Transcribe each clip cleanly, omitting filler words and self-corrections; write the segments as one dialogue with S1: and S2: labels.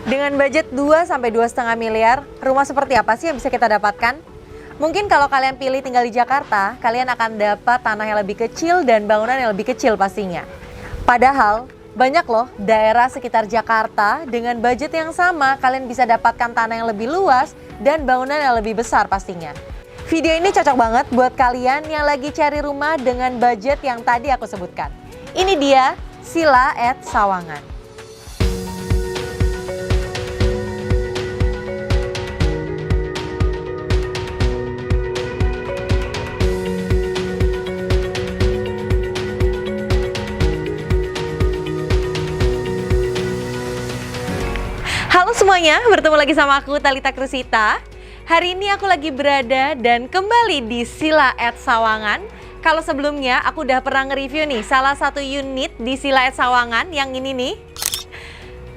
S1: Dengan budget 2 sampai 2,5 miliar, rumah seperti apa sih yang bisa kita dapatkan? Mungkin kalau kalian pilih tinggal di Jakarta, kalian akan dapat tanah yang lebih kecil dan bangunan yang lebih kecil pastinya. Padahal, banyak loh daerah sekitar Jakarta dengan budget yang sama, kalian bisa dapatkan tanah yang lebih luas dan bangunan yang lebih besar pastinya. Video ini cocok banget buat kalian yang lagi cari rumah dengan budget yang tadi aku sebutkan. Ini dia Sila at Sawangan. Halo semuanya, bertemu lagi sama aku Thalita Krusita. Hari ini aku lagi berada dan kembali di Sila at Sawangan. Kalau sebelumnya aku udah pernah nge-review nih salah satu unit di Sila at Sawangan yang ini nih.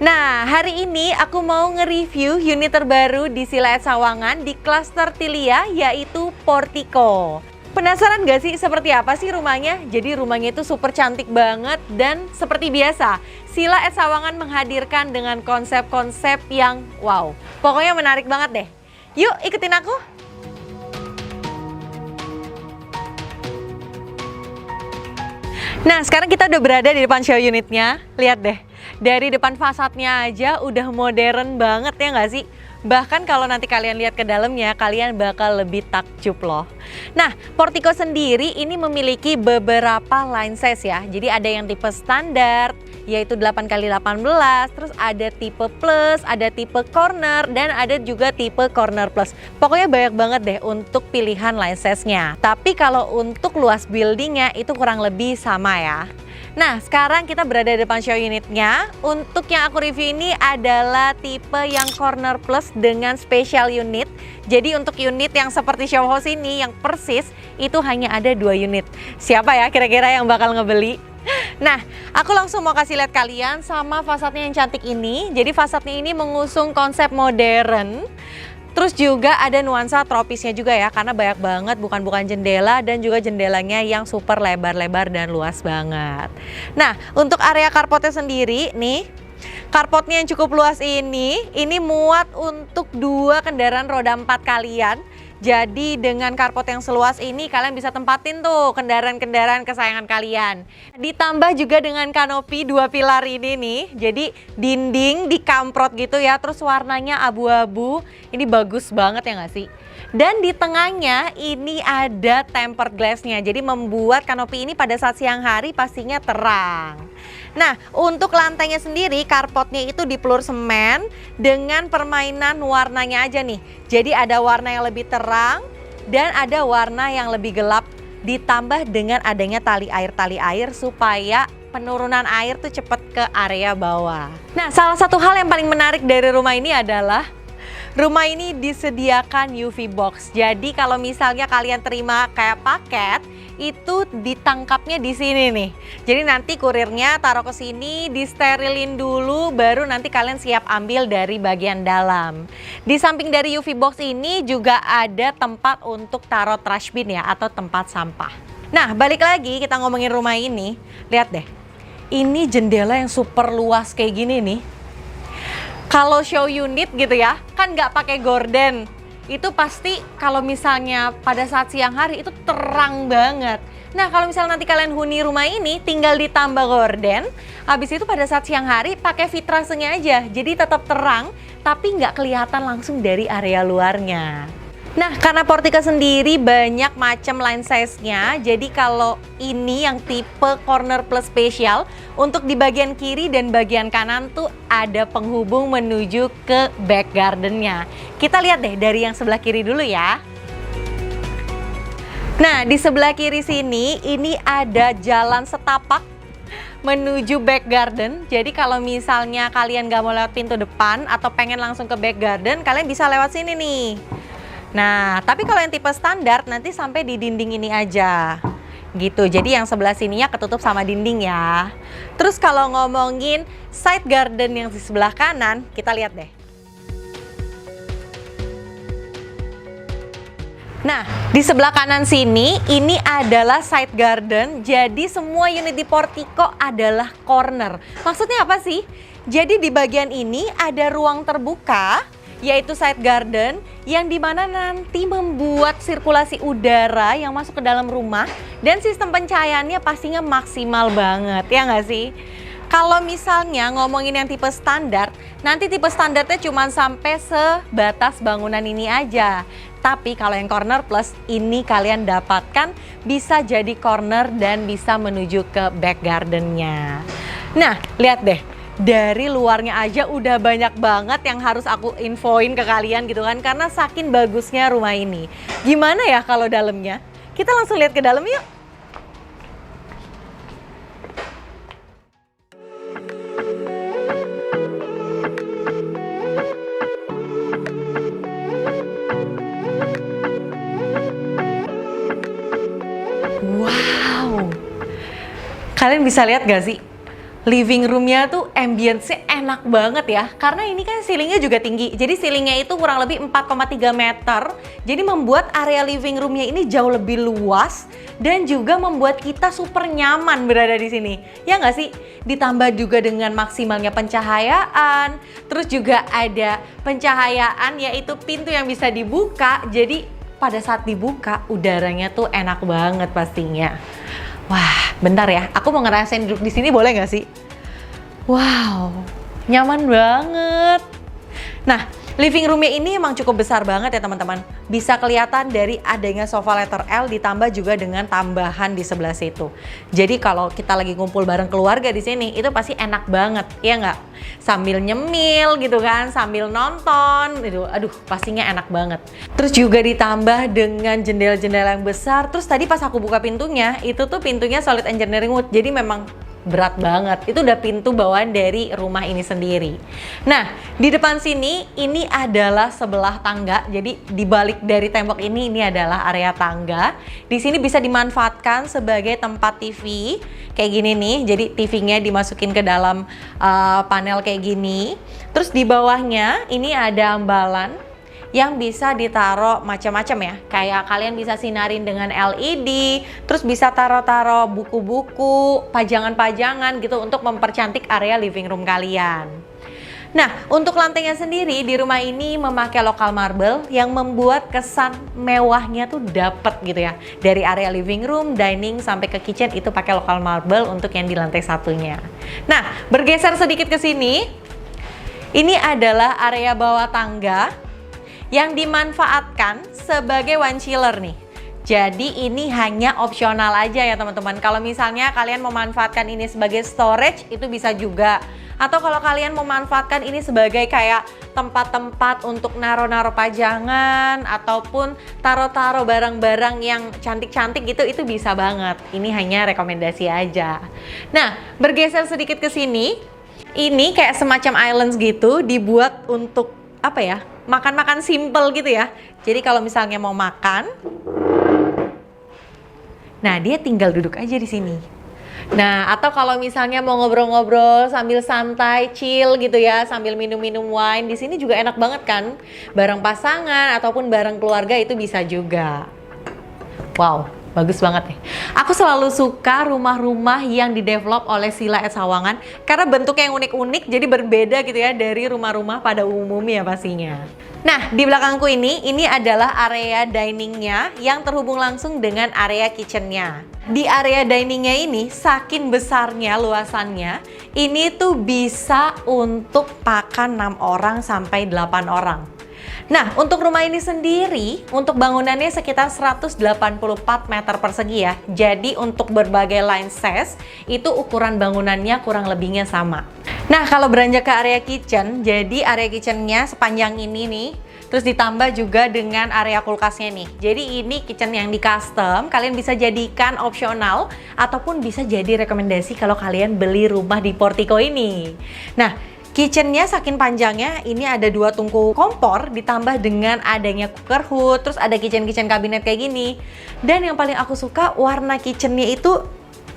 S1: Nah, hari ini aku mau nge-review unit terbaru di Sila at Sawangan di klaster Tilia, yaitu Portico. Penasaran gak sih seperti apa sih rumahnya? Jadi rumahnya itu super cantik banget dan seperti biasa Sila at Sawangan menghadirkan dengan konsep-konsep yang wow. Pokoknya menarik banget deh. Yuk ikutin aku. Nah, sekarang kita udah berada di depan show unitnya. Lihat deh, dari depan fasadnya aja udah modern banget ya nggak sih? Bahkan kalau nanti kalian lihat ke dalamnya, kalian bakal lebih takjub loh. Nah, Portico sendiri ini memiliki beberapa line size ya. Jadi ada yang tipe standar, yaitu 8x18, terus ada tipe plus, ada tipe corner, dan ada juga tipe corner plus. Pokoknya banyak banget deh untuk pilihan line size-nya. Tapi kalau untuk luas buildingnya itu kurang lebih sama ya. Nah, sekarang kita berada di depan show unitnya. Untuk yang aku review ini adalah tipe yang corner plus dengan special unit. Jadi untuk unit yang seperti show house ini yang persis itu hanya ada 2 unit. Siapa ya kira-kira yang bakal ngebeli? Nah, aku langsung mau kasih lihat kalian sama fasadnya yang cantik ini. Jadi fasadnya ini mengusung konsep modern. Terus juga ada nuansa tropisnya juga ya, karena banyak banget bukan jendela dan juga jendelanya yang super lebar-lebar dan luas banget. Nah, untuk area carportnya sendiri nih, carportnya yang cukup luas ini muat untuk 2 kendaraan roda 4 kalian. Jadi dengan carport yang seluas ini kalian bisa tempatin tuh kendaraan-kendaraan kesayangan kalian. Ditambah juga dengan kanopi 2 pilar ini nih. Jadi dinding dikamprot gitu ya, terus warnanya abu-abu. Ini bagus banget ya nggak sih? Dan di tengahnya ini ada tempered glassnya. Jadi membuat kanopi ini pada saat siang hari pastinya terang. Nah, untuk lantainya sendiri, carportnya itu dipelur semen dengan permainan warnanya aja nih. Jadi ada warna yang lebih terang dan ada warna yang lebih gelap, ditambah dengan adanya tali air supaya penurunan air tuh cepet ke area bawah. Nah, salah satu hal yang paling menarik dari rumah ini adalah rumah ini disediakan UV box. Jadi kalau misalnya kalian terima kayak paket, itu ditangkapnya di sini nih. Jadi nanti kurirnya taruh ke sini, disterilin dulu, baru nanti kalian siap ambil dari bagian dalam. Di samping dari UV box ini juga ada tempat untuk taruh trash bin ya, atau tempat sampah. Nah, balik lagi kita ngomongin rumah ini. Lihat deh, ini jendela yang super luas kayak gini nih. Kalau show unit gitu ya, kan nggak pakai gorden. Itu pasti kalau misalnya pada saat siang hari itu terang banget. Nah, kalau misalnya nanti kalian huni rumah ini tinggal ditambah gorden, habis itu pada saat siang hari pakai vitrasenya aja. Jadi tetap terang tapi nggak kelihatan langsung dari area luarnya. Nah, karena Portico sendiri banyak macam line size-nya, jadi kalau ini yang tipe corner plus spesial, untuk di bagian kiri dan bagian kanan tuh ada penghubung menuju ke back garden-nya. Kita lihat deh dari yang sebelah kiri dulu ya. Nah, di sebelah kiri sini ini ada jalan setapak menuju back garden. Jadi kalau misalnya kalian gak mau lewat pintu depan atau pengen langsung ke back garden, kalian bisa lewat sini nih. Nah, tapi kalau yang tipe standar nanti sampai di dinding ini aja. Gitu, jadi yang sebelah sininya ketutup sama dinding ya. Terus kalau ngomongin side garden yang di sebelah kanan, kita lihat deh. Nah, di sebelah kanan sini, ini adalah side garden. Jadi semua unit di Portico adalah corner. Maksudnya apa sih? Jadi di bagian ini ada ruang terbuka, yaitu side garden, yang dimana nanti membuat sirkulasi udara yang masuk ke dalam rumah. Dan sistem pencahayaannya pastinya maksimal banget, ya nggak sih? Kalau misalnya ngomongin yang tipe standar, nanti tipe standarnya cuma sampai sebatas bangunan ini aja. Tapi kalau yang corner plus ini kalian dapatkan bisa jadi corner dan bisa menuju ke back gardennya. Nah, lihat deh. Dari luarnya aja udah banyak banget yang harus aku infoin ke kalian gitu kan. Karena saking bagusnya rumah ini. Gimana ya kalau dalamnya? Kita langsung lihat ke dalam yuk. Wow, kalian bisa lihat gak sih? Living roomnya tuh ambience-nya enak banget ya. Karena ini kan ceilingnya juga tinggi. Jadi ceilingnya itu kurang lebih 4,3 meter. Jadi membuat area living roomnya ini jauh lebih luas. Dan juga membuat kita super nyaman berada di sini. Ya nggak sih? Ditambah juga dengan maksimalnya pencahayaan. Terus juga ada pencahayaan yaitu pintu yang bisa dibuka. Jadi pada saat dibuka udaranya tuh enak banget pastinya. Wah, bentar ya. Aku mau ngerasain duduk di sini boleh nggak sih? Wow, nyaman banget. Nah, living roomnya ini emang cukup besar banget ya teman-teman. Bisa kelihatan dari adanya sofa letter L ditambah juga dengan tambahan di sebelah situ. Jadi kalau kita lagi ngumpul bareng keluarga di sini, itu pasti enak banget, ya nggak? Sambil nyemil gitu kan, sambil nonton, gitu. Aduh, pastinya enak banget. Terus juga ditambah dengan jendela-jendela yang besar. Terus tadi pas aku buka pintunya, itu tuh pintunya solid engineering wood. Jadi memang berat banget. Itu udah pintu bawaan dari rumah ini sendiri. Nah, di depan sini ini adalah sebelah tangga. Jadi di balik dari tembok ini adalah area tangga. Di sini bisa dimanfaatkan sebagai tempat TV kayak gini nih. Jadi TV-nya dimasukin ke dalam panel kayak gini. Terus di bawahnya ini ada ambalan yang bisa ditaruh macam-macam ya. Kayak kalian bisa sinarin dengan LED, terus bisa taruh-taruh buku-buku, pajangan-pajangan gitu untuk mempercantik area living room kalian. Nah, untuk lantainya sendiri di rumah ini memakai lokal marble yang membuat kesan mewahnya tuh dapet gitu ya. Dari area living room, dining, sampai ke kitchen itu pakai lokal marble untuk yang di lantai satunya. Nah, bergeser sedikit ke sini, ini adalah area bawah tangga yang dimanfaatkan sebagai one chiller nih. Jadi ini hanya opsional aja ya teman-teman. Kalau misalnya kalian memanfaatkan ini sebagai storage itu bisa juga. Atau kalau kalian memanfaatkan ini sebagai kayak tempat-tempat untuk naro-naro pajangan ataupun taruh-taruh barang-barang yang cantik-cantik gitu, itu bisa banget. Ini hanya rekomendasi aja. Nah, bergeser sedikit ke sini. Ini kayak semacam islands gitu dibuat untuk apa ya? Makan-makan simple gitu ya. Jadi kalau misalnya mau makan, nah dia tinggal duduk aja di sini. Nah, atau kalau misalnya mau ngobrol-ngobrol sambil santai, chill gitu ya, sambil minum-minum wine, di sini juga enak banget kan. Bareng pasangan ataupun bareng keluarga itu bisa juga. Wow, bagus banget nih. Aku selalu suka rumah-rumah yang didevelop oleh Sila Sawangan karena bentuknya yang unik-unik, jadi berbeda gitu ya dari rumah-rumah pada umumnya pastinya. Nah, di belakangku ini adalah area diningnya yang terhubung langsung dengan area kitchennya. Di area diningnya ini, saking besarnya luasannya, ini tuh bisa untuk pakan 6 orang sampai 8 orang. Nah, untuk rumah ini sendiri, untuk bangunannya sekitar 184 meter persegi ya. Jadi untuk berbagai line size, itu ukuran bangunannya kurang lebihnya sama. Nah, kalau beranjak ke area kitchen, jadi area kitchennya sepanjang ini nih. Terus ditambah juga dengan area kulkasnya nih. Jadi ini kitchen yang di custom, kalian bisa jadikan opsional ataupun bisa jadi rekomendasi kalau kalian beli rumah di Portico ini. Nah, kitchennya saking panjangnya, ini ada 2 tungku kompor ditambah dengan adanya cooker hood, terus ada kitchen kabinet kayak gini. Dan yang paling aku suka warna kitchennya itu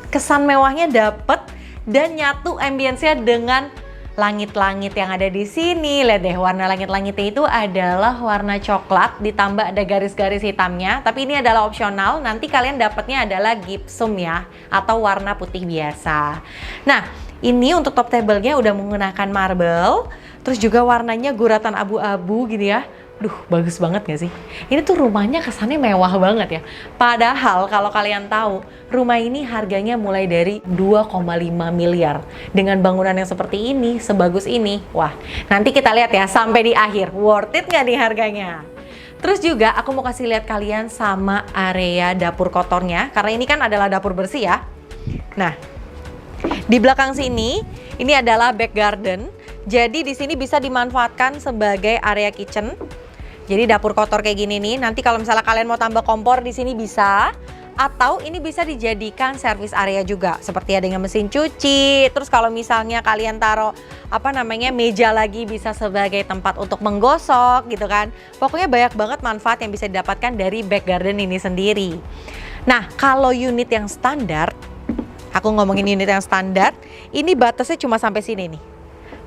S1: kesan mewahnya dapet dan nyatu ambience-nya dengan langit-langit yang ada di sini. Lihat deh, warna langit-langitnya itu adalah warna coklat, ditambah ada garis-garis hitamnya. Tapi ini adalah opsional, nanti kalian dapatnya adalah gypsum ya, atau warna putih biasa. Nah, ini untuk top table-nya udah menggunakan marble, terus juga warnanya guratan abu-abu gitu ya. Duh, bagus banget gak sih? Ini tuh rumahnya kesannya mewah banget ya. Padahal kalau kalian tahu, rumah ini harganya mulai dari 2,5 miliar. Dengan bangunan yang seperti ini, sebagus ini. Wah, nanti kita lihat ya sampai di akhir. Worth it gak nih harganya? Terus juga aku mau kasih lihat kalian sama area dapur kotornya. Karena ini kan adalah dapur bersih ya. Nah, di belakang sini, ini adalah back garden. Jadi di sini bisa dimanfaatkan sebagai area kitchen. Jadi dapur kotor kayak gini nih, nanti kalau misalnya kalian mau tambah kompor di sini bisa, atau ini bisa dijadikan service area juga, seperti ada yang mesin cuci. Terus kalau misalnya kalian taruh meja lagi, bisa sebagai tempat untuk menggosok gitu kan. Pokoknya banyak banget manfaat yang bisa didapatkan dari back garden ini sendiri. Nah, kalau unit yang standar, aku ngomongin unit yang standar, ini batasnya cuma sampai sini nih.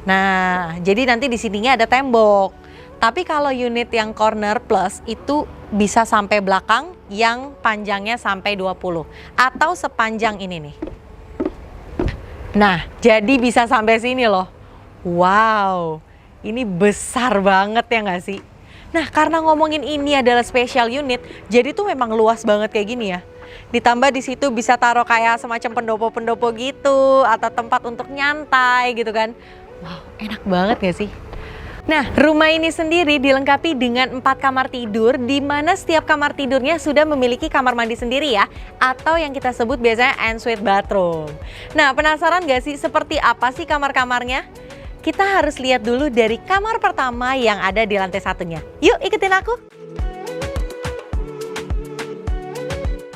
S1: Nah, jadi nanti di sininya ada tembok. Tapi kalau unit yang corner plus itu bisa sampai belakang, yang panjangnya sampai 20 atau sepanjang ini nih. Nah, jadi bisa sampai sini loh. Wow, ini besar banget ya nggak sih? Nah, karena ngomongin ini adalah special unit, jadi tuh memang luas banget kayak gini ya. Ditambah di situ bisa taruh kayak semacam pendopo-pendopo gitu, atau tempat untuk nyantai gitu kan. Wow, enak banget gak sih? Nah, rumah ini sendiri dilengkapi dengan 4 kamar tidur, di mana setiap kamar tidurnya sudah memiliki kamar mandi sendiri ya, atau yang kita sebut biasanya ensuite bathroom. Nah, penasaran gak sih seperti apa sih kamar-kamarnya? Kita harus lihat dulu dari kamar pertama yang ada di lantai satunya. Yuk, ikutin aku!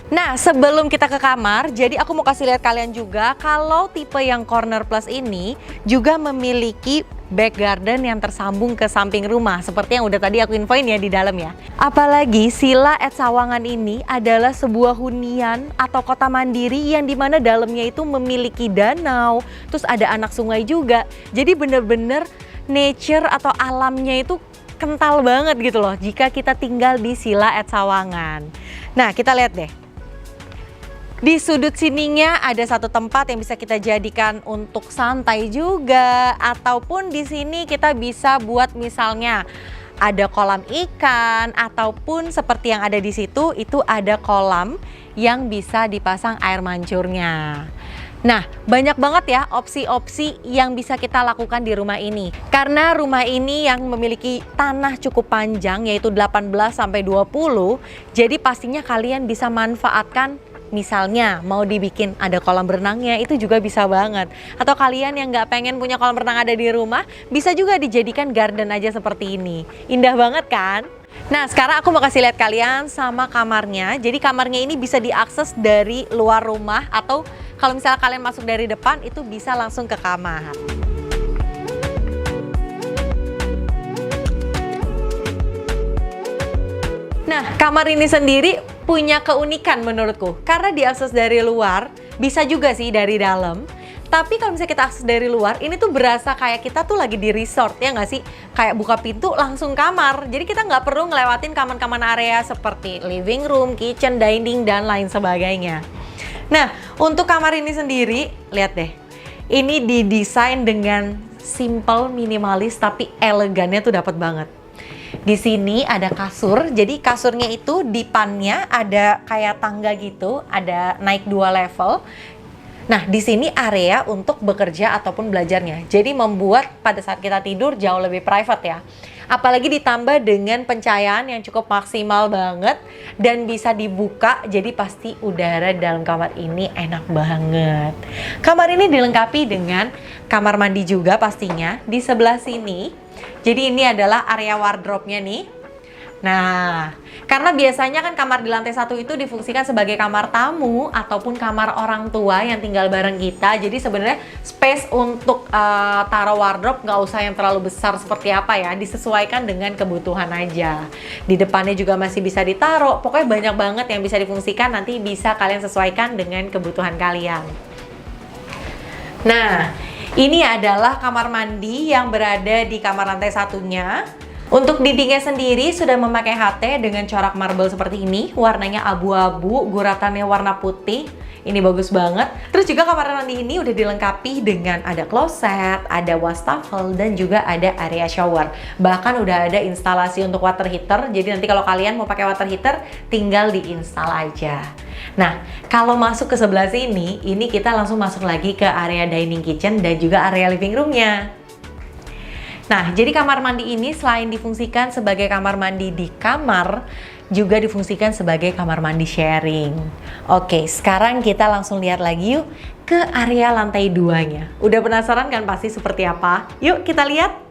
S1: Nah, sebelum kita ke kamar, jadi aku mau kasih lihat kalian juga kalau tipe yang corner plus ini juga memiliki back garden yang tersambung ke samping rumah, seperti yang udah tadi aku infoin ya di dalam ya. Apalagi Sila at Sawangan ini adalah sebuah hunian atau kota mandiri yang dimana dalamnya itu memiliki danau, terus ada anak sungai juga. Jadi bener-bener nature atau alamnya itu kental banget gitu loh jika kita tinggal di Sila at Sawangan. Nah, kita lihat deh. Di sudut sininya ada satu tempat yang bisa kita jadikan untuk santai juga, ataupun di sini kita bisa buat misalnya ada kolam ikan, ataupun seperti yang ada di situ itu ada kolam yang bisa dipasang air mancurnya. Nah, banyak banget ya opsi-opsi yang bisa kita lakukan di rumah ini. Karena rumah ini yang memiliki tanah cukup panjang yaitu 18-20, jadi pastinya kalian bisa manfaatkan. Misalnya mau dibikin ada kolam berenangnya, itu juga bisa banget. Atau kalian yang nggak pengen punya kolam renang ada di rumah, bisa juga dijadikan garden aja seperti ini. Indah banget kan? Nah, sekarang aku mau kasih lihat kalian sama kamarnya. Jadi kamarnya ini bisa diakses dari luar rumah, atau kalau misalnya kalian masuk dari depan itu bisa langsung ke kamar. Nah, kamar ini sendiri punya keunikan menurutku. Karena diakses dari luar, bisa juga sih dari dalam. Tapi kalau misalnya kita akses dari luar, ini tuh berasa kayak kita tuh lagi di resort, ya nggak sih? Kayak buka pintu langsung kamar. Jadi kita nggak perlu ngelewatin kamar-kamar area seperti living room, kitchen, dining, dan lain sebagainya. Nah, untuk kamar ini sendiri, lihat deh. Ini didesain dengan simple, minimalis, tapi elegannya tuh dapat banget. Di sini ada kasur, jadi kasurnya itu dipannya ada kayak tangga gitu, ada naik 2 level. Nah, di sini area untuk bekerja ataupun belajarnya. Jadi membuat pada saat kita tidur jauh lebih private ya. Apalagi ditambah dengan pencahayaan yang cukup maksimal banget dan bisa dibuka, jadi pasti udara dalam kamar ini enak banget. Kamar ini dilengkapi dengan kamar mandi juga pastinya di sebelah sini. Jadi ini adalah area wardrobe-nya nih. Nah, karena biasanya kan kamar di lantai 1 itu difungsikan sebagai kamar tamu ataupun kamar orang tua yang tinggal bareng kita. Jadi sebenarnya space untuk taruh wardrobe nggak usah yang terlalu besar seperti apa ya, disesuaikan dengan kebutuhan aja. Di depannya juga masih bisa ditaruh, pokoknya banyak banget yang bisa difungsikan, nanti bisa kalian sesuaikan dengan kebutuhan kalian. Nah, Ini adalah kamar mandi yang berada di kamar lantai satunya. Untuk dindingnya sendiri sudah memakai HT dengan corak marble seperti ini. Warnanya abu-abu, guratannya warna putih. Ini bagus banget. Terus juga kamar mandi ini udah dilengkapi dengan ada kloset, ada wastafel, dan juga ada area shower. Bahkan udah ada instalasi untuk water heater. Jadi nanti kalau kalian mau pakai water heater, tinggal diinstal aja. Nah, kalau masuk ke sebelah sini, ini kita langsung masuk lagi ke area dining kitchen dan juga area living roomnya. Nah, jadi kamar mandi ini selain difungsikan sebagai kamar mandi di kamar, juga difungsikan sebagai kamar mandi sharing. Oke, sekarang kita langsung lihat lagi yuk ke area lantai 2-nya. Udah penasaran kan pasti seperti apa? Yuk kita lihat.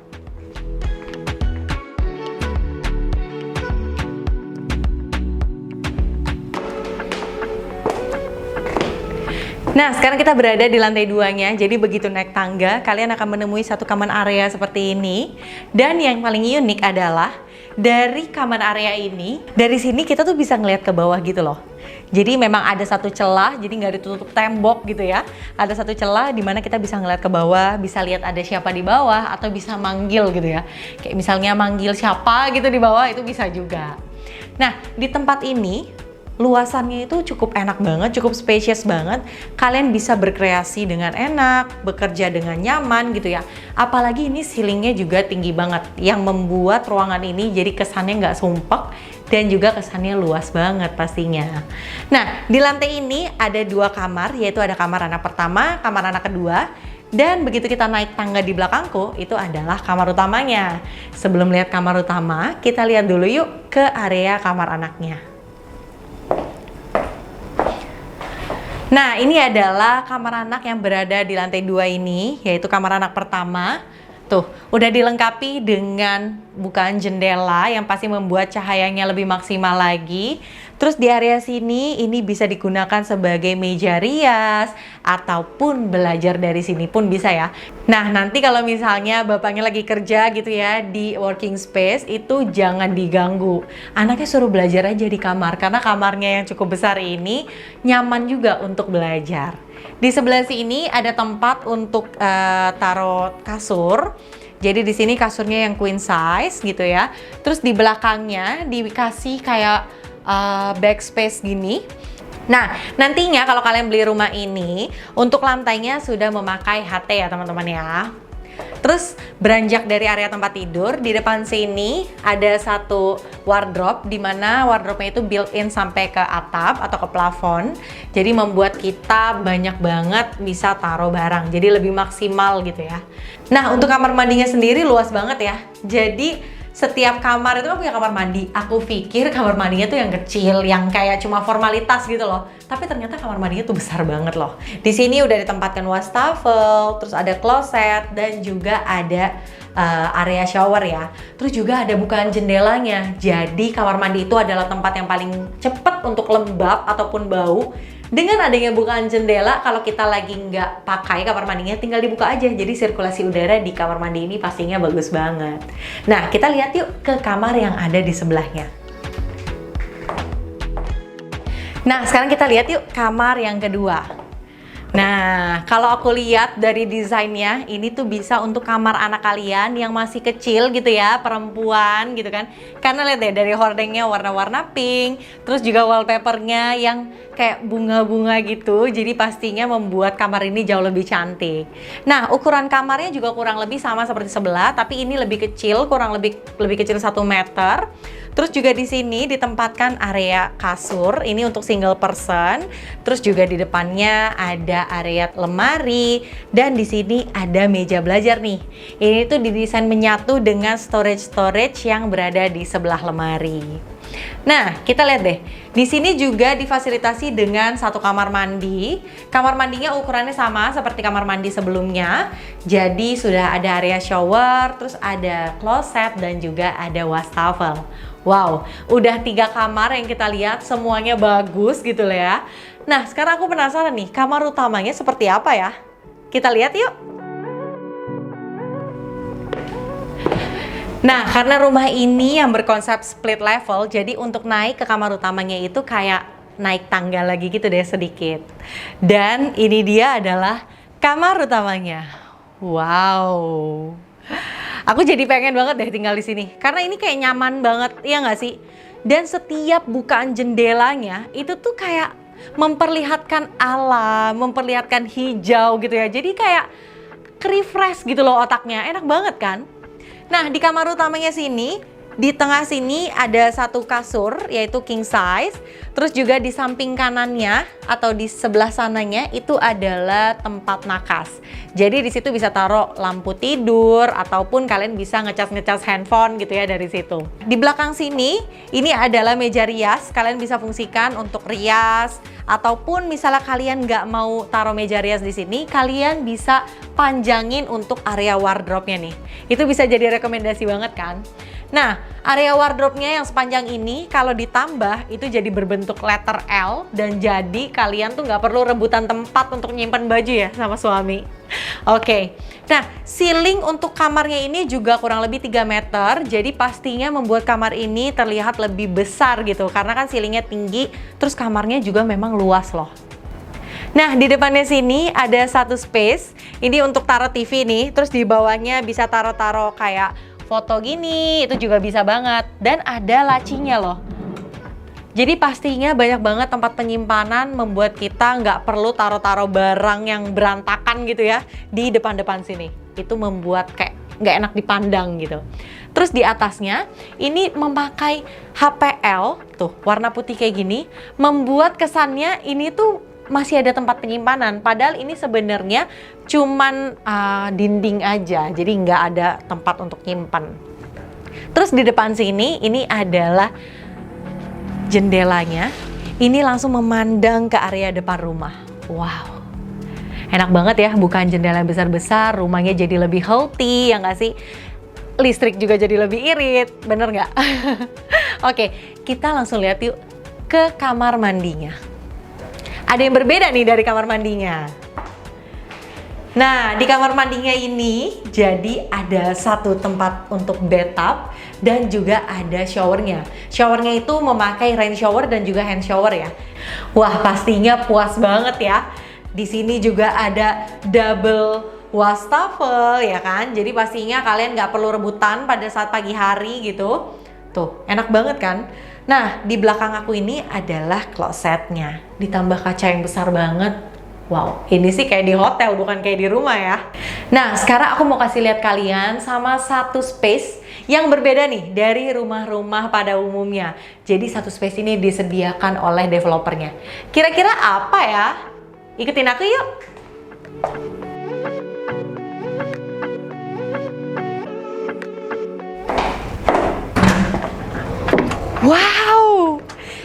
S1: Nah, sekarang kita berada di lantai 2-nya, jadi begitu naik tangga, kalian akan menemui satu common area seperti ini. Dan yang paling unik adalah, dari common area ini, dari sini kita tuh bisa ngeliat ke bawah gitu loh. Jadi memang ada satu celah, jadi nggak ditutup tembok gitu ya. Ada satu celah di mana kita bisa ngeliat ke bawah, bisa lihat ada siapa di bawah, atau bisa manggil gitu ya. Kayak misalnya manggil siapa gitu di bawah, itu bisa juga. Nah, di tempat ini, luasannya itu cukup enak banget, cukup spacious banget. Kalian bisa berkreasi dengan enak, bekerja dengan nyaman gitu ya. Apalagi ini ceilingnya juga tinggi banget, yang membuat ruangan ini jadi kesannya nggak sumpek dan juga kesannya luas banget pastinya. Nah, di lantai ini ada 2 kamar, yaitu ada kamar anak pertama, kamar anak kedua. Dan begitu kita naik tangga di belakangku, itu adalah kamar utamanya. Sebelum lihat kamar utama, kita lihat dulu yuk ke area kamar anaknya. Nah, ini adalah kamar anak yang berada di lantai 2 ini, yaitu kamar anak pertama. Tuh, udah dilengkapi dengan bukaan jendela yang pasti membuat cahayanya lebih maksimal lagi. Terus di area sini, ini bisa digunakan sebagai meja rias, ataupun belajar dari sini pun bisa ya. Nah, nanti kalau misalnya bapaknya lagi kerja gitu ya, di working space, itu jangan diganggu. Anaknya suruh belajar aja di kamar, karena kamarnya yang cukup besar ini, nyaman juga untuk belajar. Di sebelah sini ada tempat untuk taruh kasur. Jadi di sini kasurnya yang queen size gitu ya. Terus di belakangnya dikasih kayak backspace gini. Nah, nantinya kalau kalian beli rumah ini, untuk lantainya sudah memakai HT ya teman-teman ya. Terus beranjak dari area tempat tidur, di depan sini ada satu wardrobe, di mana wardrobe-nya itu built-in sampai ke atap atau ke plafon. Jadi membuat kita banyak banget bisa taruh barang, jadi lebih maksimal gitu ya. Nah, untuk kamar mandinya sendiri luas banget ya. Jadi setiap kamar itu kan punya kamar mandi. Aku pikir kamar mandinya tuh yang kecil, yang kayak cuma formalitas gitu loh. Tapi ternyata kamar mandinya tuh besar banget loh. Di sini udah ditempatkan wastafel, terus ada kloset, dan juga ada area shower ya. Terus juga ada bukaan jendelanya. Jadi kamar mandi itu adalah tempat yang paling cepet untuk lembab ataupun bau. Dengan adanya bukaan jendela, kalau kita lagi nggak pakai kamar mandinya, tinggal dibuka aja. Jadi sirkulasi udara di kamar mandi ini pastinya bagus banget. Nah, kita lihat yuk ke kamar yang ada di sebelahnya. Nah, sekarang kita lihat yuk kamar yang kedua. Nah, kalau aku lihat dari desainnya, ini tuh bisa untuk kamar anak kalian yang masih kecil gitu ya, perempuan gitu kan. Karena lihat deh, dari hordengnya warna-warna pink, terus juga wallpapernya yang kayak bunga-bunga gitu, jadi pastinya membuat kamar ini jauh lebih cantik. Nah, ukuran kamarnya juga kurang lebih sama seperti sebelah, tapi ini lebih kecil, kurang lebih kecil 1 meter. Terus juga di sini ditempatkan area kasur, ini untuk single person. Terus juga di depannya ada area lemari, dan di sini ada meja belajar nih. Ini tuh didesain menyatu dengan storage yang berada di sebelah lemari. Nah, kita lihat deh. Di sini juga difasilitasi dengan satu kamar mandi. Kamar mandinya ukurannya sama seperti kamar mandi sebelumnya. Jadi sudah ada area shower, terus ada kloset, dan juga ada wastafel. Wow, udah 3 kamar yang kita lihat, semuanya bagus gitu loh ya. Nah, sekarang aku penasaran nih, kamar utamanya seperti apa ya? Kita lihat yuk. Nah, karena rumah ini yang berkonsep split level, jadi untuk naik ke kamar utamanya itu kayak naik tangga lagi gitu deh sedikit. Dan ini dia adalah kamar utamanya. Wow. Aku jadi pengen banget deh tinggal di sini. Karena ini kayak nyaman banget, iya nggak sih? Dan setiap bukaan jendelanya itu tuh kayak memperlihatkan alam, memperlihatkan hijau gitu ya. Jadi kayak refresh gitu loh otaknya, enak banget kan? Nah, di kamar utamanya sini, di tengah sini ada satu kasur yaitu king size. Terus juga di samping kanannya atau di sebelah sananya itu adalah tempat nakas. Jadi di situ bisa taruh lampu tidur ataupun kalian bisa ngecas-ngecas handphone gitu ya dari situ. Di belakang sini ini adalah meja rias. Kalian bisa fungsikan untuk rias ataupun misalnya kalian nggak mau taruh meja rias di sini, kalian bisa panjangin untuk area wardrobe-nya nih. Itu bisa jadi rekomendasi banget kan? Nah, area wardrobe-nya yang sepanjang ini kalau ditambah itu jadi berbentuk letter L dan jadi kalian tuh nggak perlu rebutan tempat untuk nyimpan baju ya sama suami. Oke, nah ceiling untuk kamarnya ini juga kurang lebih 3 meter, jadi pastinya membuat kamar ini terlihat lebih besar gitu karena kan ceilingnya tinggi, terus kamarnya juga memang luas loh. Nah, di depannya sini ada satu space, ini untuk taruh TV nih, terus di bawahnya bisa taruh-taruh kayak foto gini, itu juga bisa banget. Dan ada lacinya loh. Jadi pastinya banyak banget tempat penyimpanan membuat kita nggak perlu taruh-taruh barang yang berantakan gitu ya di depan-depan sini. Itu membuat kayak nggak enak dipandang gitu. Terus di atasnya ini memakai HPL, tuh warna putih kayak gini, membuat kesannya ini tuh masih ada tempat penyimpanan, padahal ini sebenarnya cuman dinding aja, jadi nggak ada tempat untuk nyimpan. Terus di depan sini ini adalah jendelanya, ini langsung memandang ke area depan rumah. Wow, enak banget ya, bukan jendela besar-besar, rumahnya jadi lebih healthy, ya nggak sih? Listrik juga jadi lebih irit, bener nggak? Oke, kita langsung lihat yuk ke kamar mandinya. Ada yang berbeda nih dari kamar mandinya. Nah, di kamar mandinya ini jadi ada satu tempat untuk bathtub dan juga ada showernya. Showernya itu memakai rain shower dan juga hand shower ya. Wah, pastinya puas banget ya. Di sini juga ada double wastafel ya kan. Jadi pastinya kalian nggak perlu rebutan pada saat pagi hari gitu. Tuh, enak banget kan? Nah, di belakang aku ini adalah klosetnya. Ditambah kaca yang besar banget. Wow, ini sih kayak di hotel, bukan kayak di rumah ya. Nah, sekarang aku mau kasih lihat kalian sama satu space yang berbeda nih dari rumah-rumah pada umumnya. Jadi satu space ini disediakan oleh developernya. Kira-kira apa ya? Ikutin aku yuk! Wow,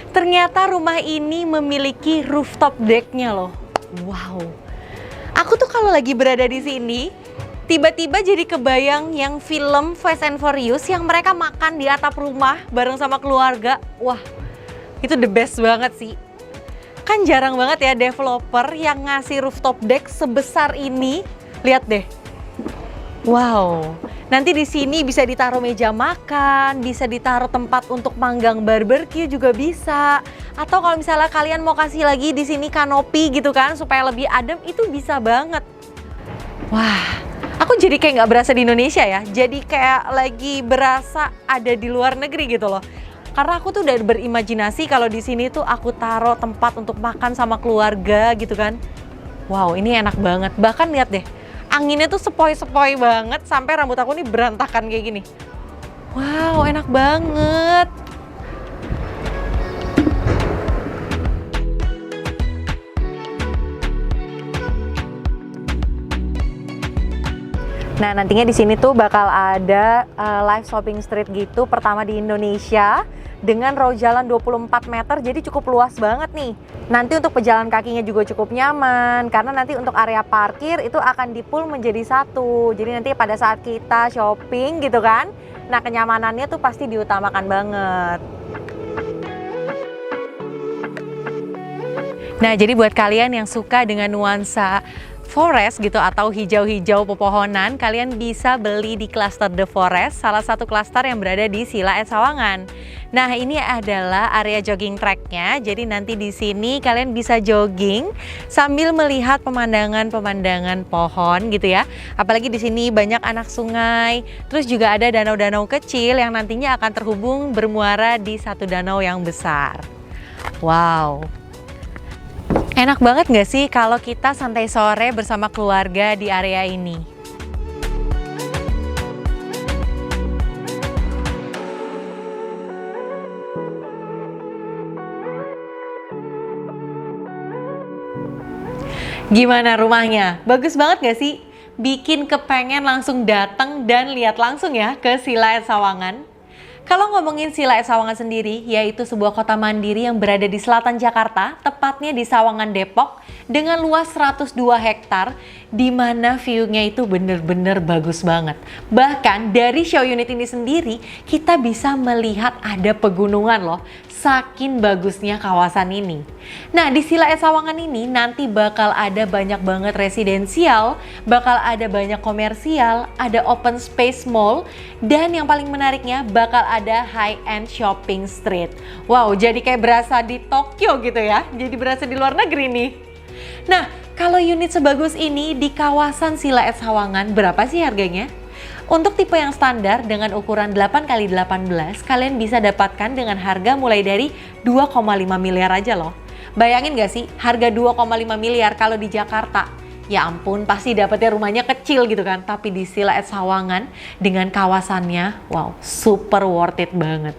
S1: ternyata rumah ini memiliki rooftop deck-nya loh. Wow, aku tuh kalau lagi berada di sini, tiba-tiba jadi kebayang yang film Fast and Furious yang mereka makan di atap rumah bareng sama keluarga. Wah, itu the best banget sih. Kan jarang banget ya developer yang ngasih rooftop deck sebesar ini. Lihat deh. Wow, nanti di sini bisa ditaruh meja makan, bisa ditaruh tempat untuk manggang barbecue juga bisa. Atau kalau misalnya kalian mau kasih lagi di sini kanopi gitu kan, supaya lebih adem, itu bisa banget. Wah, aku jadi kayak nggak berasa di Indonesia ya. Jadi kayak lagi berasa ada di luar negeri gitu loh. Karena aku tuh udah berimajinasi kalau di sini tuh aku taruh tempat untuk makan sama keluarga gitu kan. Wow, ini enak banget. Bahkan lihat deh. Anginnya tuh sepoi-sepoi banget sampai rambut aku nih berantakan kayak gini. Wow, enak banget. Nah, nantinya di sini tuh bakal ada live shopping street gitu, pertama di Indonesia. Dengan row jalan 24 meter, jadi cukup luas banget nih. Nanti untuk pejalan kakinya juga cukup nyaman, karena nanti untuk area parkir itu akan di-pool menjadi satu. Jadi nanti pada saat kita shopping gitu kan, nah kenyamanannya tuh pasti diutamakan banget. Nah, jadi buat kalian yang suka dengan nuansa forest gitu atau hijau-hijau pepohonan, kalian bisa beli di klaster The Forest, salah satu klaster yang berada di Sila at Sawangan. Nah, ini adalah area jogging tracknya. Jadi nanti di sini kalian bisa jogging sambil melihat pemandangan-pemandangan pohon gitu ya. Apalagi di sini banyak anak sungai, terus juga ada danau-danau kecil yang nantinya akan terhubung bermuara di satu danau yang besar. Wow. Enak banget nggak sih kalau kita santai sore bersama keluarga di area ini? Gimana rumahnya? Bagus banget nggak sih? Bikin kepengen langsung datang dan lihat langsung ya ke Sila at Sawangan. Kalau ngomongin Sila at Sawangan sendiri, yaitu sebuah kota mandiri yang berada di selatan Jakarta, tepatnya di Sawangan, Depok, dengan luas 102 hektar, di mana view-nya itu bener-bener bagus banget. Bahkan dari show unit ini sendiri, kita bisa melihat ada pegunungan loh, saking bagusnya kawasan ini. Nah, di Sila at Sawangan ini nanti bakal ada banyak banget residensial, bakal ada banyak komersial, ada open space mall, dan yang paling menariknya bakal ada high-end shopping street. Wow, jadi kayak berasa di Tokyo gitu ya, jadi berasa di luar negeri nih. Nah, kalau unit sebagus ini di kawasan Sila at Sawangan, berapa sih harganya? Untuk tipe yang standar dengan ukuran 8x18, kalian bisa dapatkan dengan harga mulai dari 2,5 miliar aja loh. Bayangin gak sih harga 2,5 miliar kalau di Jakarta? Ya ampun, pasti dapetnya rumahnya kecil gitu kan. Tapi di Sila at Sawangan dengan kawasannya, wow, super worth it banget.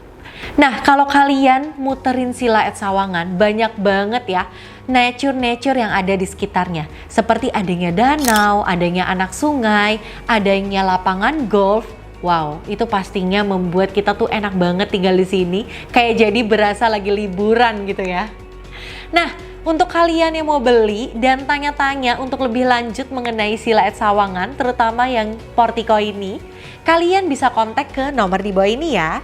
S1: Nah, kalau kalian muterin Sila at Sawangan, banyak banget ya nature-nature yang ada di sekitarnya. Seperti adanya danau, adanya anak sungai, adanya lapangan golf. Wow, itu pastinya membuat kita tuh enak banget tinggal di sini. Kayak jadi berasa lagi liburan gitu ya. Nah, untuk kalian yang mau beli dan tanya-tanya untuk lebih lanjut mengenai Sila at Sawangan, terutama yang portiko ini, kalian bisa kontak ke nomor di bawah ini ya.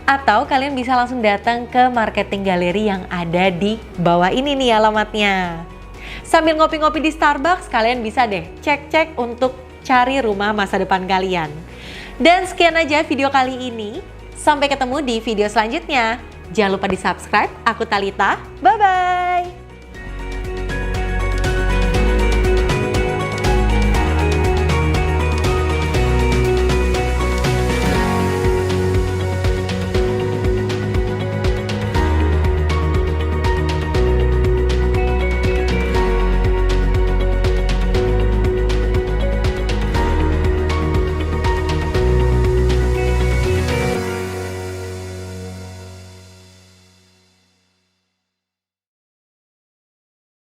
S1: Atau kalian bisa langsung datang ke marketing galeri yang ada di bawah ini nih alamatnya. Sambil ngopi-ngopi di Starbucks, kalian bisa deh cek-cek untuk cari rumah masa depan kalian. Dan sekian aja video kali ini. Sampai ketemu di video selanjutnya. Jangan lupa di subscribe. Aku Talita. Bye-bye.